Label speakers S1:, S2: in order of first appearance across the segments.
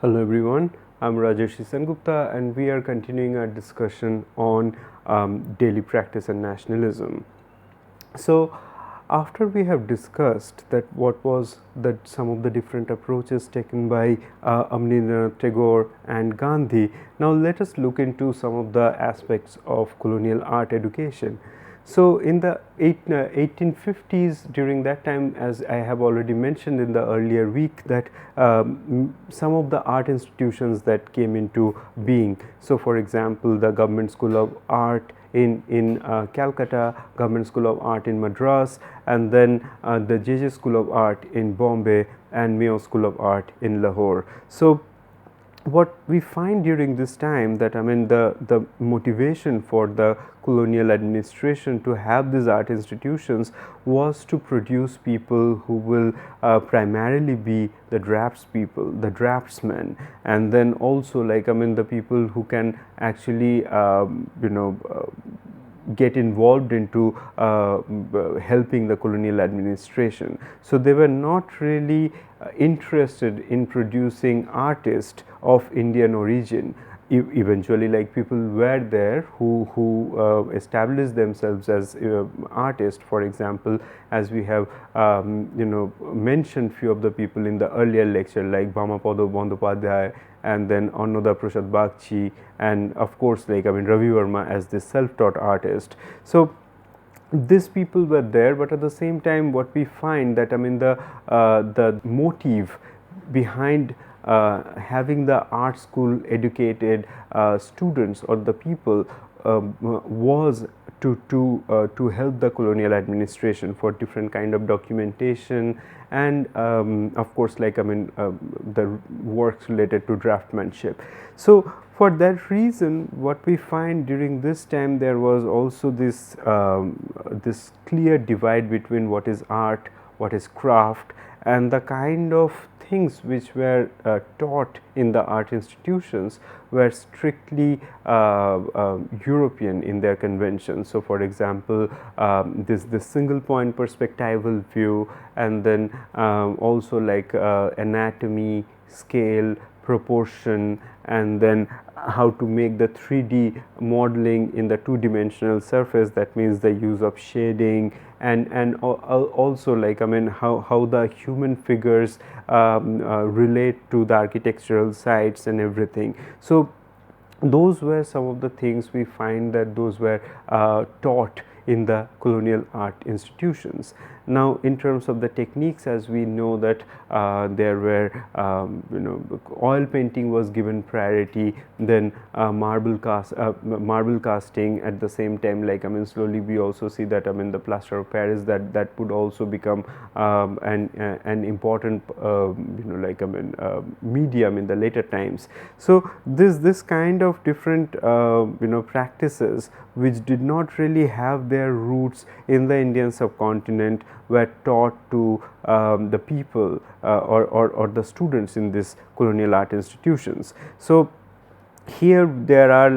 S1: Hello everyone, I'm Rajesh Sengupta and we are continuing our discussion on daily practice and nationalism. So, after we have discussed that what was that some of the different approaches taken by Aminindranath Tagore and Gandhi, now let us look into some of the aspects of colonial art education. So, in the 1850s, during that time, as I have already mentioned in the earlier week, that some of the art institutions that came into being. So, for example, the Government School of Art in Calcutta, Government School of Art in Madras, and then the JJ School of Art in Bombay and Mayo School of Art in Lahore. So, what we find during this time that the motivation for the colonial administration to have these art institutions was to produce people who will primarily be the draftspeople, the draftsmen, and then also the people who can actually get involved into helping the colonial administration. So, they were not really interested in producing artists of Indian origin. Eventually, people were there who established themselves as artists. For example, as we have mentioned few of the people in the earlier lecture, like Bhamapada Bandyopadhyay and then Annoda Prasad Bagchi, and of course Ravi Verma as this self-taught artist. So, these people were there, but at the same time what we find that the motive behind having the art school educated students or the people was to help the colonial administration for different kind of documentation and of course the works related to draftsmanship. So, for that reason, what we find during this time, there was also this this clear divide between what is art, what is craft, and the kind of things which were taught in the art institutions were strictly European in their convention. So, for example, this single point perspectival view, and then also anatomy, scale, proportion, and then how to make the 3D modeling in the two-dimensional surface. That means the use of shading and also how the human figures relate to the architectural sites and everything. So, those were some of the things we find that those were taught in the colonial art institutions. Now, in terms of the techniques, as we know that there were oil painting was given priority, then marble casting at the same time. Slowly we also see that the plaster of Paris that would also become an important medium in the later times. So, this kind of different practices which did not really have their roots in the Indian subcontinent were taught to the people or the students in these colonial art institutions. So, here there are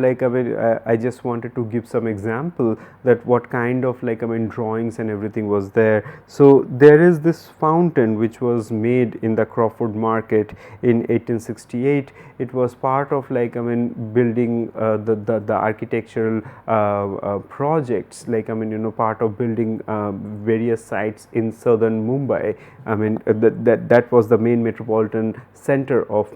S1: I just wanted to give some example that what kind of drawings and everything was there. So, there is this fountain which was made in the Crawford Market in 1868. It was part of building the architectural projects, part of building various sites in southern Mumbai. That was the main metropolitan center of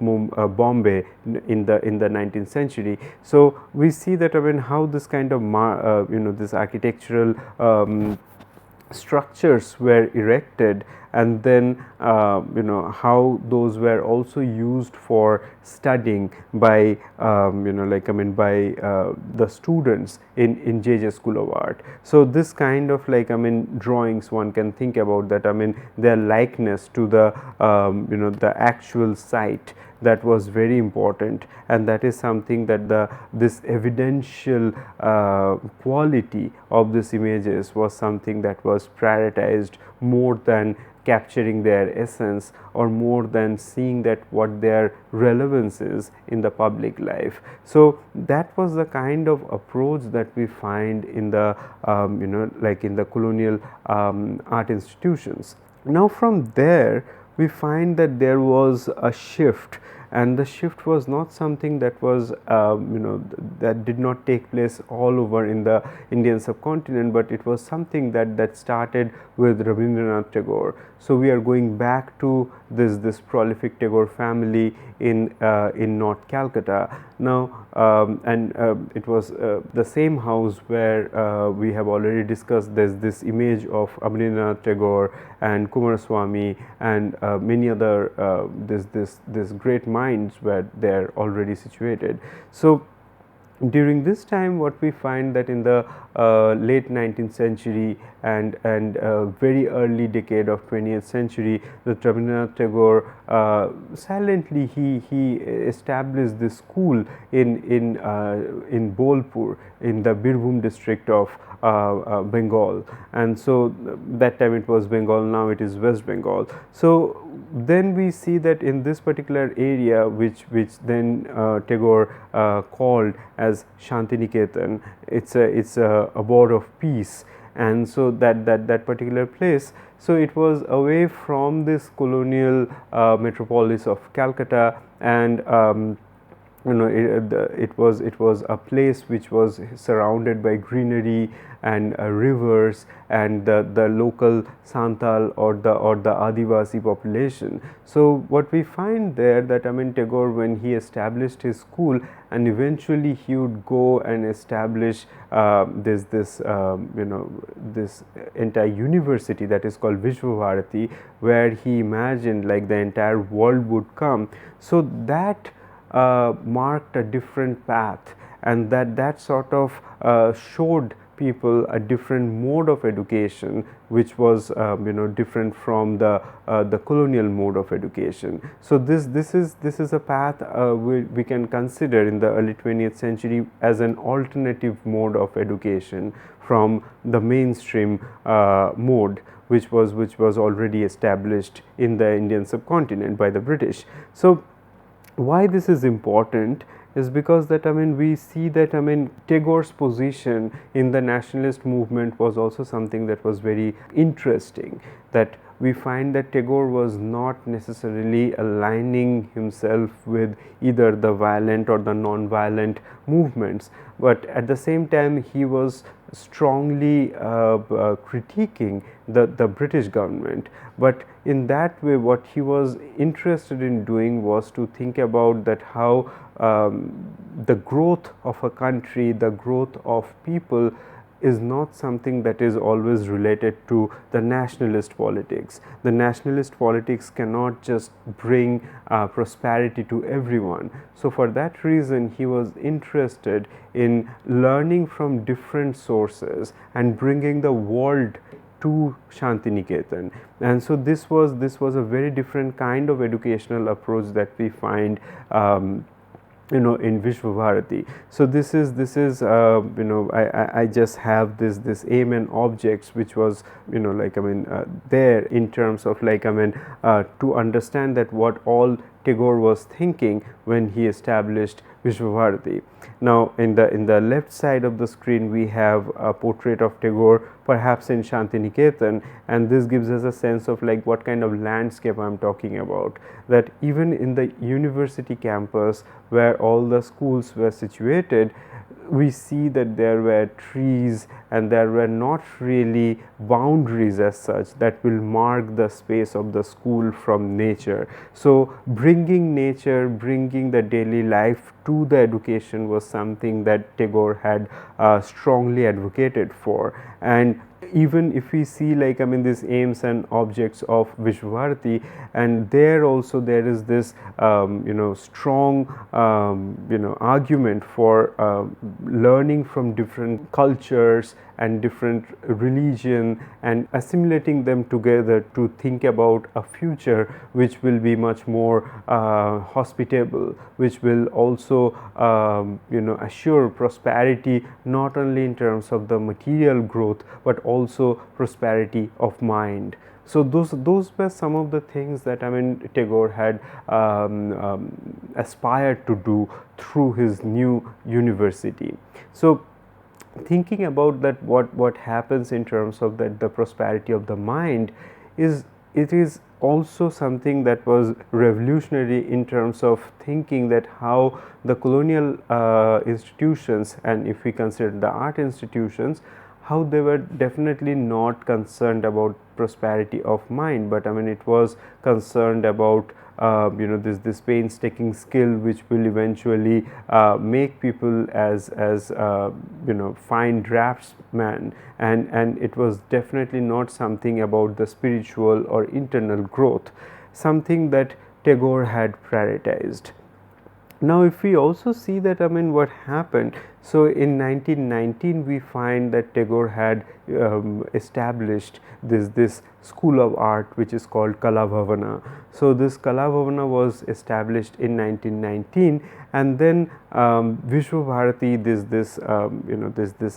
S1: Bombay in the 19th century. So, we see that how this kind of this architectural structures were erected, and then how those were also used for studying by the students in JJ School of Art. So, this kind of drawings, one can think about that their likeness to the the actual site, that was very important, and that is something that this evidential quality of these images was something that was prioritized more than capturing their essence or more than seeing that what their relevance is in the public life. So, that was the kind of approach that we find in the in the colonial art institutions. Now, from there we find that there was a shift, and the shift was not something that was that did not take place all over in the Indian subcontinent, but it was something that started with Rabindranath Tagore. So we are going back to this prolific Tagore family in North Calcutta now, it was the same house where we have already discussed. There's this image of Rabindranath Tagore and Kumaraswamy and many other this great minds where they are already situated. So during this time, what we find that in the late 19th century and very early decade of 20th century, that Rabindranath Tagore silently he established this school in Bolpur in the Birbhum district of Bengal, and so that time it was Bengal, now it is West Bengal. So then we see that in this particular area, which then Tagore called as Santiniketan, it's a abode of peace, and so that particular place, so it was away from this colonial metropolis of Calcutta, and it was a place which was surrounded by greenery and rivers and the local Santal or the Adivasi population. So what we find there that Tagore, when he established his school, and eventually he would go and establish this entire university that is called Vishwabharati, where he imagined like the entire world would come. So that marked a different path, and that sort of showed people a different mode of education, which was different from the colonial mode of education. So this is a path we can consider in the early 20th century as an alternative mode of education from the mainstream mode, which was already established in the Indian subcontinent by the British. So why this is important is because that we see that Tagore's position in the nationalist movement was also something that was very interesting, that we find that Tagore was not necessarily aligning himself with either the violent or the non-violent movements, but at the same time he was strongly critiquing the British government. But in that way, what he was interested in doing was to think about that how the growth of a country, the growth of people is not something that is always related to the nationalist politics. The nationalist politics cannot just bring prosperity to everyone. So for that reason, he was interested in learning from different sources and bringing the world to Santiniketan. And so this was a very different kind of educational approach that we find in Vishwabharati. So this is I just have this aim and objects, which was there in terms of to understand that what all Tagore was thinking when he established Vishwabharati. Now in the left side of the screen we have a portrait of Tagore, perhaps in Santiniketan, and this gives us a sense of what kind of landscape I am talking about. That even in the university campus where all the schools were situated, we see that there were trees and there were not really boundaries as such that will mark the space of the school from nature. So bringing nature, bringing the daily life to the education was something that Tagore had strongly advocated for. And even if we see these aims and objects of Vishwabharati, and there also there is this strong argument for learning from different cultures and different religion and assimilating them together to think about a future which will be much more hospitable, which will also assure prosperity not only in terms of the material growth but also prosperity of mind. So those were some of the things that Tagore had aspired to do through his new university. So thinking about that, what happens in terms of the prosperity of the mind is it is also something that was revolutionary in terms of thinking that how the colonial institutions, and if we consider the art institutions, how they were definitely not concerned about prosperity of mind, but I mean it was concerned about this painstaking skill which will eventually make people as fine draftsmen, and it was definitely not something about the spiritual or internal growth, something that Tagore had prioritized. Now, if we also see that, I mean, what happened, so in 1919 we find that Tagore had established this school of art which is called Kala Bhavana. So this Kala Bhavana was established in 1919, and then Vishwa Bharati, this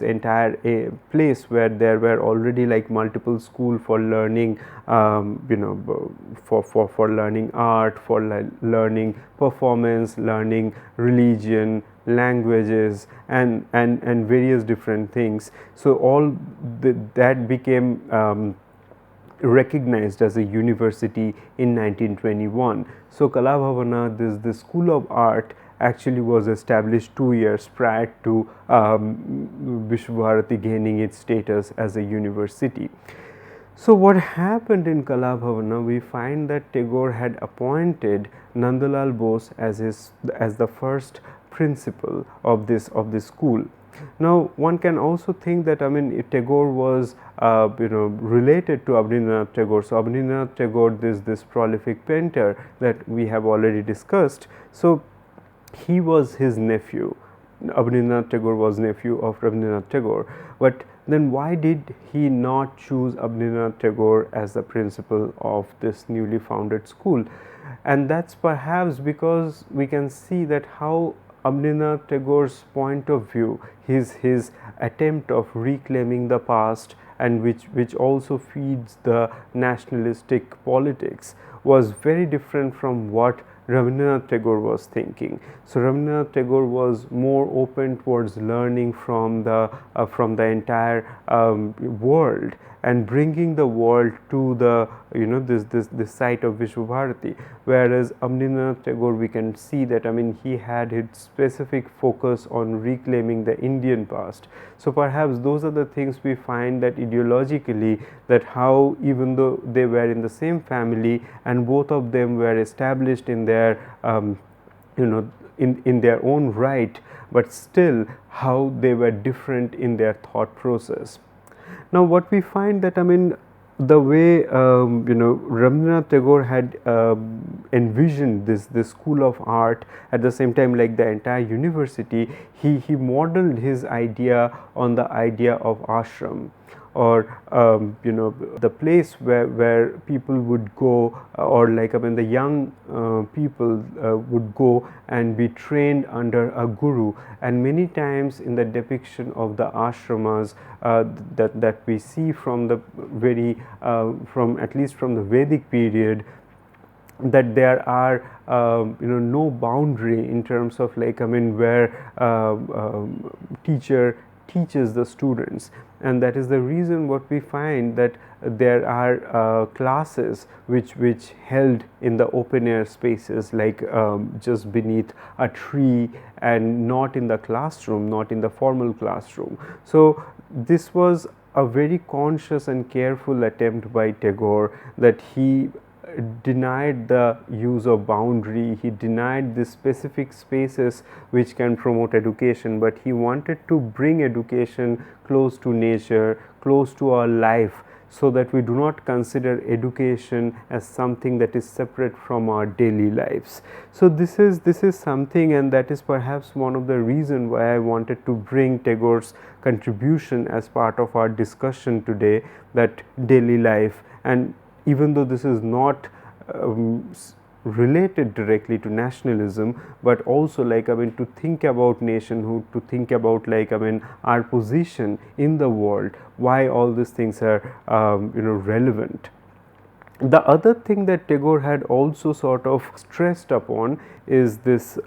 S1: entire place where there were already like multiple school for learning, for learning art, for learning performance, learning religion, languages, and various different things. So all that became recognized as a university in 1921. So Kala Bhavana, this school of art, actually was established 2 years prior to Vishwa Bharati gaining its status as a university. So what happened in Kala Bhavana, we find that Tagore had appointed Nandalal Bose as the first principal of this school. Now one can also think that, I mean, Tagore was related to Abhinavanath Tagore. So Abhinavanath Tagore, this prolific painter that we have already discussed, so he was his nephew. Abhinavanath Tagore was nephew of Rabindranath Tagore, but then why did he not choose Abhinavanath Tagore as the principal of this newly founded school? And that's perhaps because we can see that how Abhinavanath Tagore's point of view, his attempt of reclaiming the past, and which also feeds the nationalistic politics, was very different from what Rabindranath Tagore was thinking. So Rabindranath Tagore was more open towards learning from the entire world, and bringing the world to the this site of Vishwa Bharati, whereas Abhinavanath Tagore, we can see that, I mean, he had his specific focus on reclaiming the Indian past. So perhaps those are the things we find, that ideologically, that how even though they were in the same family and both of them were established in their in their own right, but still how they were different in their thought process. Now what we find that, I mean, the way Rabindranath Tagore had envisioned this school of art, at the same time like the entire university, he modeled his idea on the idea of ashram, or the place where people would go, or like, I mean, the young people would go and be trained under a guru. And many times in the depiction of the ashramas that we see from the very from at least from the Vedic period, that there are no boundary in terms of, like, I mean, where teacher teaches the students, and that is the reason what we find, that there are classes which held in the open air spaces, like just beneath a tree, and not in the classroom, not in the formal classroom. So this was a very conscious and careful attempt by Tagore, that he denied the use of boundary, he denied the specific spaces which can promote education, but he wanted to bring education close to nature, close to our life, so that we do not consider education as something that is separate from our daily lives. So this is something, and that is perhaps one of the reason why I wanted to bring Tagore's contribution as part of our discussion today, that daily life. And even though this is not related directly to nationalism, but also, like, I mean, to think about nationhood, to think about, like, I mean, our position in the world, why all these things are relevant. The other thing that Tagore had also sort of stressed upon is this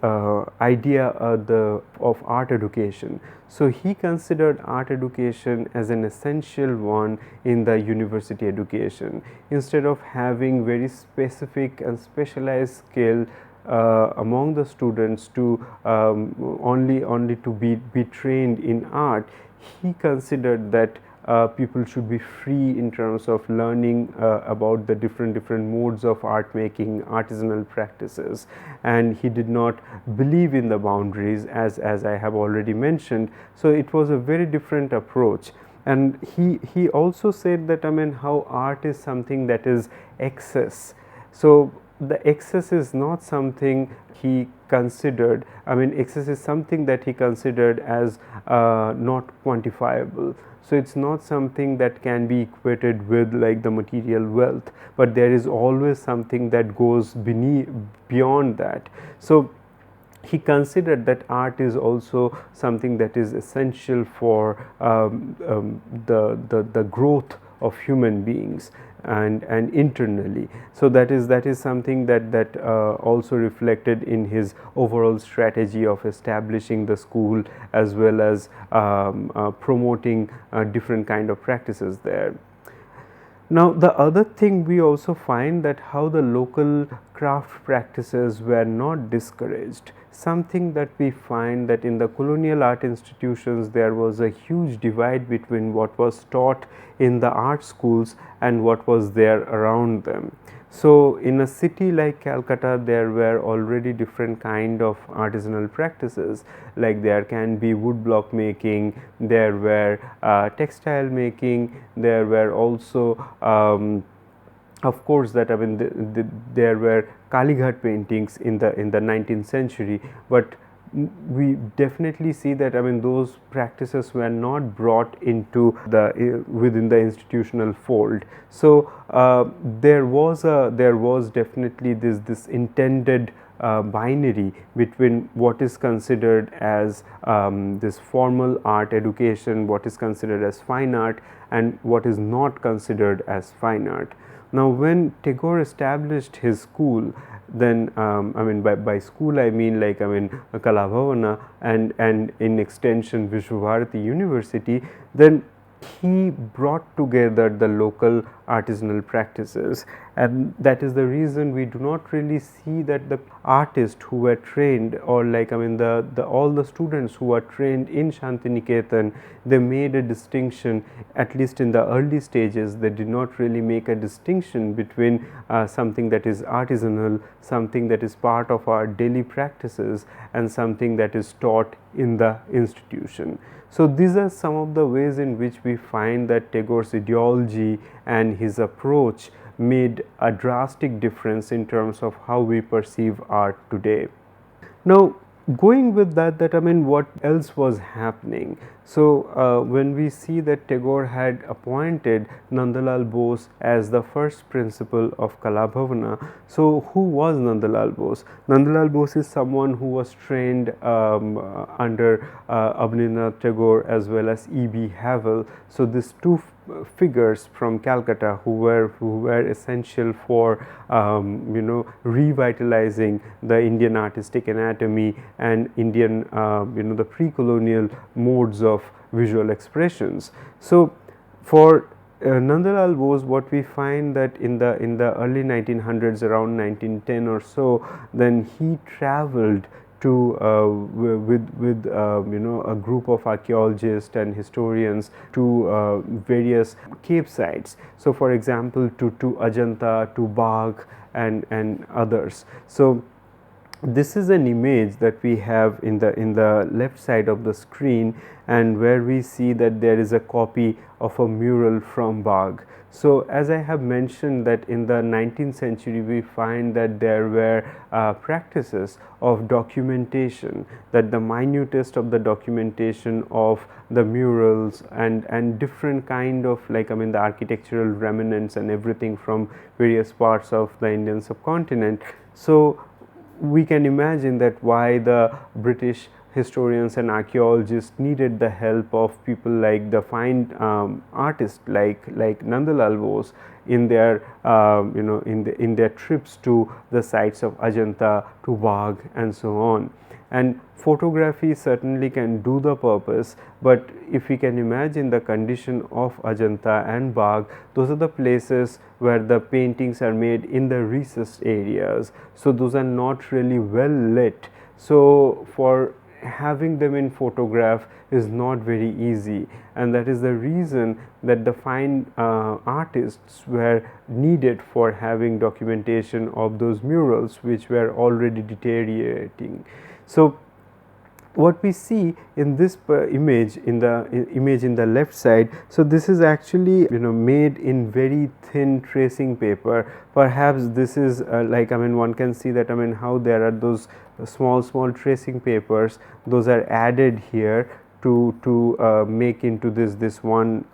S1: idea of art education. So he considered art education as an essential one in the university education. Instead of having very specific and specialized skill among the students to only to be trained in art, he considered that people should be free in terms of learning about the different modes of art making, artisanal practices, and he did not believe in the boundaries, as I have already mentioned. So it was a very different approach. And he also said that, I mean, how art is something that is excess. So the excess is not something he considered. I mean, excess is something that he considered as not quantifiable. So it's not something that can be equated with like the material wealth, but there is always something that goes beyond that. So he considered that art is also something that is essential for the growth of human beings and internally. So that is something that also reflected in his overall strategy of establishing the school, as well as promoting different kind of practices there. Now, the other thing we also find that how the local craft practices were not discouraged. Something that we find that in the colonial art institutions there was a huge divide between what was taught in the art schools and what was there around them. So in a city like Calcutta, there were already different kind of artisanal practices, like there can be wood block making, there were textile making, there were also of course that, I mean, there were Kalighat paintings in the 19th century, but we definitely see that, I mean, those practices were not brought into the within the institutional fold. So there was definitely this intended binary between what is considered as this formal art education, what is considered as fine art, and what is not considered as fine art. Now, when Tagore established his school, then I mean, by school I mean, like, I mean, Kala Bhavana and in extension Vishwa Bharati University, then he brought together the local artisanal practices, and that is the reason we do not really see that the artists who were trained, or like, I mean, the all the students who were trained in Santiniketan, they made a distinction. At least in the early stages, they did not really make a distinction between something that is artisanal, something that is part of our daily practices, and something that is taught in the institution. So these are some of the ways in which we find that Tagore's ideology and his approach made a drastic difference in terms of how we perceive art today. Now, going with that, I mean, what else was happening? So when we see that Tagore had appointed Nandalal Bose as the first principal of Kala Bhavana, so who was Nandalal Bose? Nandalal Bose is someone who was trained under Abhinavnath Tagore as well as E.B. Havel. So these two figures from Calcutta who were essential for revitalizing the Indian artistic anatomy and Indian the pre-colonial modes of visual expressions. So for Nandalal Bose, what we find that in the early 1900s, around 1910 or so, then he traveled to with a group of archaeologists and historians to various cave sites. So for example, to Ajanta, to Bagh, and others. So this is an image that we have in the left side of the screen, and where we see that there is a copy of a mural from Bagh. So as I have mentioned that in the 19th century we find that there were practices of documentation, that the minutest of the documentation of the murals and different kind of, like, I mean, the architectural remnants and everything from various parts of the Indian subcontinent. So we can imagine that why the British historians and archaeologists needed the help of people like the fine artists like Nandalal Bose in their in their trips to the sites of Ajanta, to Bagh and so on. And photography certainly can do the purpose, but if we can imagine the condition of Ajanta and Bagh, those are the places where the paintings are made in the recessed areas, so those are not really well lit. So for having them in photograph is not very easy, and that is the reason that the fine artists were needed for having documentation of those murals which were already deteriorating. So what we see in this image, in the image in the left side, so this is actually made in very thin tracing paper. Perhaps this is like, one can see that how there are those small tracing papers, those are added here to make into this one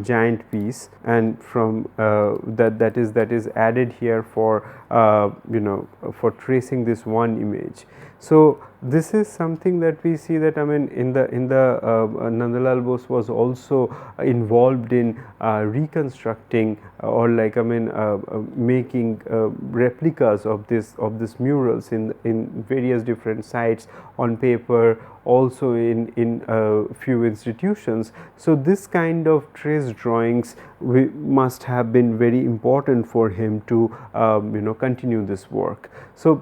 S1: giant piece, and from that is added here for for tracing this one image. So this is something that we see that in the Nandalal Bose was also involved in reconstructing or like making replicas of this murals in various different sites on paper, also in few institutions. So this kind of trace drawings must have been very important for him to continue this work. So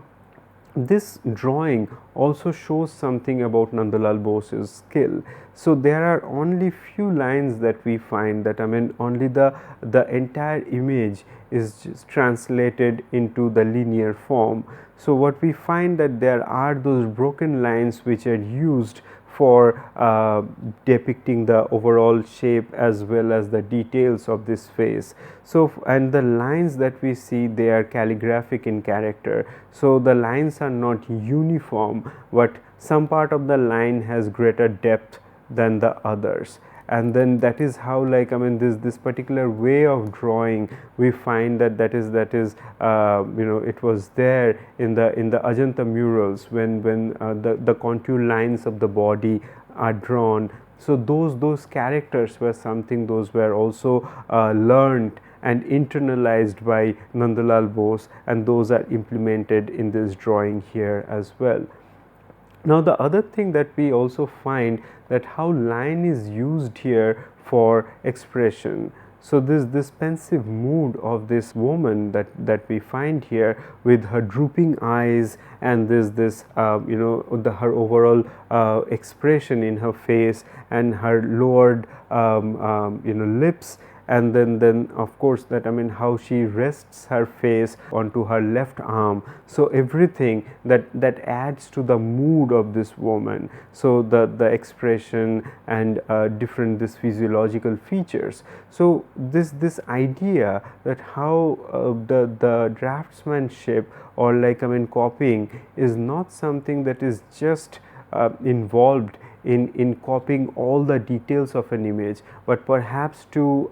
S1: this drawing also shows something about Nandalal Bose's skill. So there are only few lines that we find, that only the entire image is just translated into the linear form. So what we find that there are those broken lines which are used for depicting the overall shape as well as the details of this face. So and the lines that we see, they are calligraphic in character. So the lines are not uniform, but some part of the line has greater depth than the others. And then that is how, like this particular way of drawing, we find that is it was there in the Ajanta murals when the contour lines of the body are drawn. So those characters were something, those were also learned and internalized by Nandalal Bose, and those are implemented in this drawing here as well. Now the other thing that we also find, that how line is used here for expression. So this pensive mood of this woman that we find here, with her drooping eyes and this her overall expression in her face and her lowered lips, and then of course that how she rests her face onto her left arm. So everything that adds to the mood of this woman. So the expression and different this physiological features. So this idea that how the draftsmanship or like copying is not something that is just involved in copying all the details of an image, but perhaps to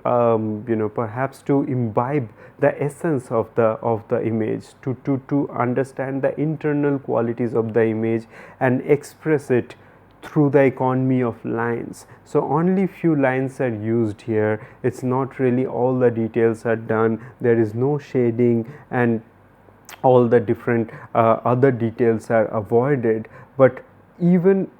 S1: perhaps to imbibe the essence of the image, to understand the internal qualities of the image and express it through the economy of lines. So only few lines are used here. It's not really all the details are done. There is no shading, and all the different other details are avoided. But even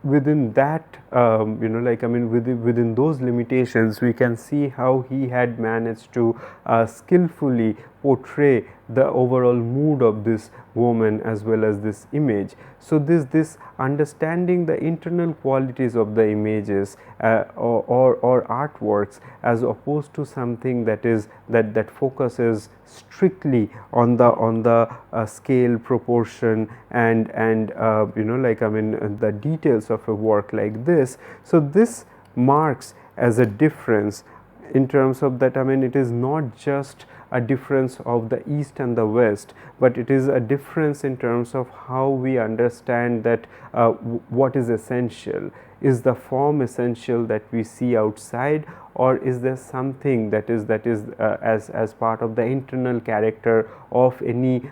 S1: within that within those limitations, we can see how he had managed to skillfully portray the overall mood of this woman as well as this image. So this understanding the internal qualities of the images or artworks, as opposed to something that focuses strictly on the scale, proportion and the details of a work like this. So this marks as a difference in terms of that it is not just a difference of the East and the West, but it is a difference in terms of how we understand that what is essential. Is the form essential that we see outside, or is there something that is as part of the internal character of any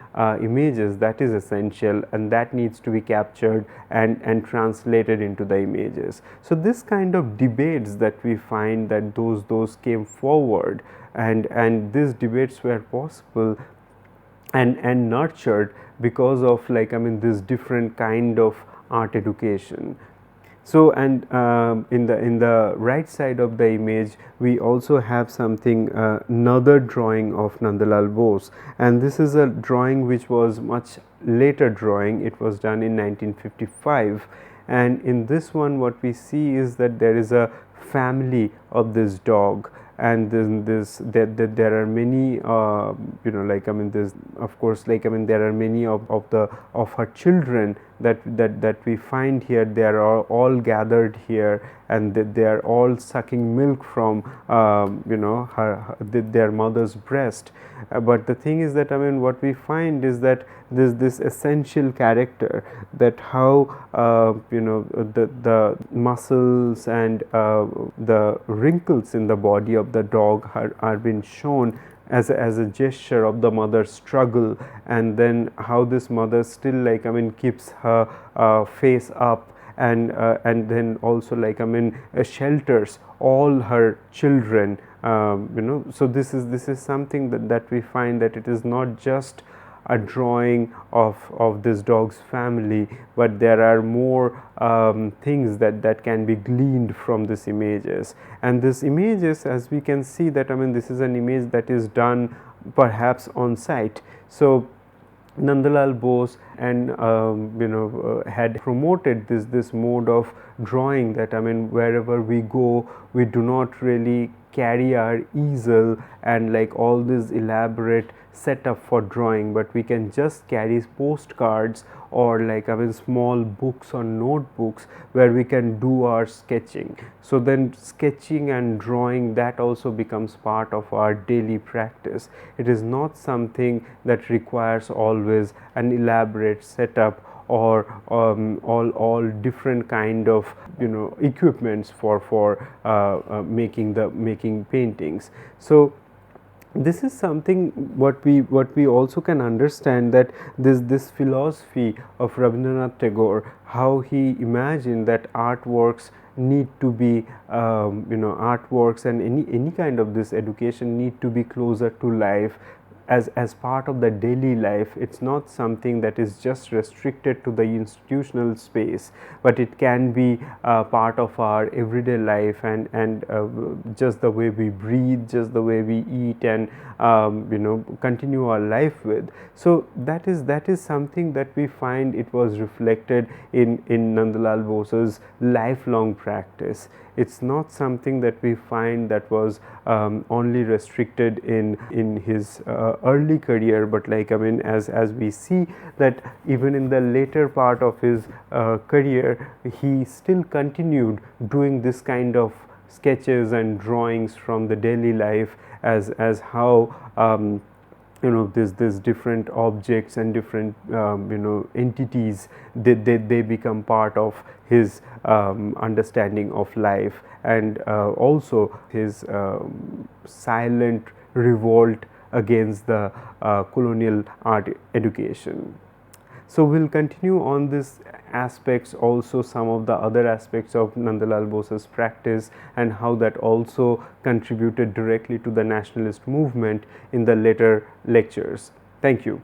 S1: images that is essential and that needs to be captured and translated into the images. So this kind of debates that we find that those came forward, and these debates were possible and nurtured because of this different kind of art education. So, and in the right side of the image we also have something, another drawing of Nandalal Bose, and this is a drawing which was much later drawing. It was done in 1955, and in this one what we see is that there is a family of this dog, and then there are many there's of course there are many of her children that we find here. They are all gathered here, and they are all sucking milk from their mother's breast. But the thing is that what we find is that this essential character, that how the muscles and the wrinkles in the body of the dog are being shown as a gesture of the mother's struggle, and then how this mother still keeps her face up, and then also shelters all her children. So this is something that we find, that it is not just a drawing of this dog's family, but there are more things that can be gleaned from these images. And these images, as we can see, that this is an image that is done perhaps on site. So Nandalal Bose and had promoted this mode of drawing, that wherever we go we do not really carry our easel and all this elaborate setup for drawing, but we can just carry postcards or small books or notebooks where we can do our sketching. So then sketching and drawing, that also becomes part of our daily practice. It is not something that requires always an elaborate setup or all different kind of equipments for making paintings. So this is something what we also can understand, that this philosophy of Rabindranath Tagore, how he imagined that artworks need to be artworks and any kind of this education need to be closer to life, as part of the daily life. It's not something that is just restricted to the institutional space, but it can be part of our everyday life, and just the way we breathe, just the way we eat, and continue our life with. So that is something that we find it was reflected in Nandalal Bose's lifelong practice. It's not something that we find that was only restricted in his early career, but as we see that even in the later part of his career, he still continued doing this kind of sketches and drawings from the daily life, as how this different objects and different entities, they become part of his understanding of life, and also his silent revolt against the colonial art education. So we'll continue on this aspects, also some of the other aspects of Nandalal Bose's practice and how that also contributed directly to the nationalist movement in the later lectures. Thank you.